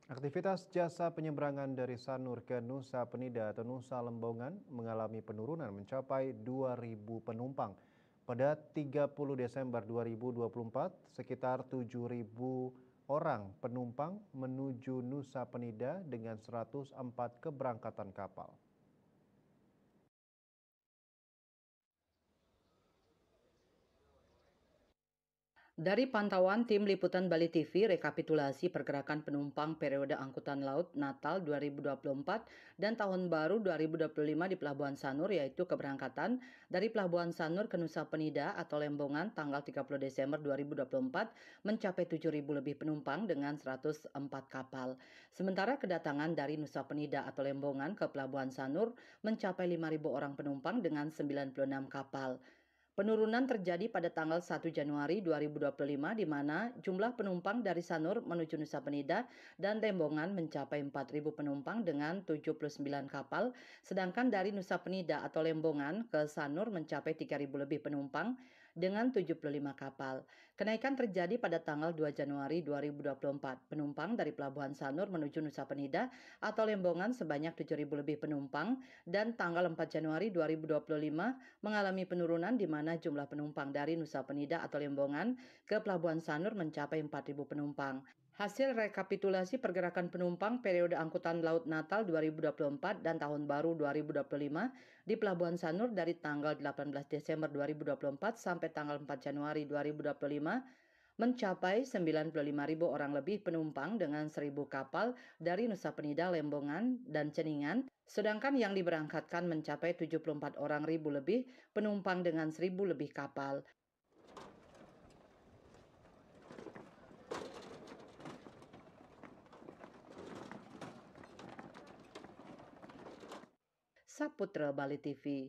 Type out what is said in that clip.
Aktivitas jasa penyeberangan dari Sanur ke Nusa Penida atau Nusa Lembongan mengalami penurunan mencapai 2.000 penumpang. Pada 30 Desember 2024, sekitar 7.000 orang penumpang menuju Nusa Penida dengan 104 keberangkatan kapal. Dari pantauan tim liputan Bali TV, rekapitulasi pergerakan penumpang periode angkutan laut Natal 2024 dan Tahun Baru 2025 di Pelabuhan Sanur, yaitu keberangkatan dari Pelabuhan Sanur ke Nusa Penida atau Lembongan tanggal 30 Desember 2024 mencapai 7.000 lebih penumpang dengan 104 kapal. Sementara kedatangan dari Nusa Penida atau Lembongan ke Pelabuhan Sanur mencapai 5.000 orang penumpang dengan 96 kapal. Penurunan terjadi pada tanggal 1 Januari 2025 di mana jumlah penumpang dari Sanur menuju Nusa Penida dan Lembongan mencapai 4.000 penumpang dengan 79 kapal, sedangkan dari Nusa Penida atau Lembongan ke Sanur mencapai 3.000 lebih penumpang dengan 75 kapal. Kenaikan terjadi pada tanggal 2 Januari 2024. Penumpang dari Pelabuhan Sanur menuju Nusa Penida atau Lembongan sebanyak 7.000 lebih penumpang dan tanggal 4 Januari 2025 mengalami penurunan di mana jumlah penumpang dari Nusa Penida atau Lembongan ke Pelabuhan Sanur mencapai 4.000 penumpang. Hasil rekapitulasi pergerakan penumpang periode angkutan laut Natal 2024 dan Tahun Baru 2025 di Pelabuhan Sanur dari tanggal 18 Desember 2024 sampai tanggal 4 Januari 2025 mencapai 95.000 orang lebih penumpang dengan 1.000 kapal dari Nusa Penida, Lembongan, dan Ceningan, sedangkan yang diberangkatkan mencapai 74 orang ribu lebih penumpang dengan 1.000 lebih kapal. Saputra Bali TV.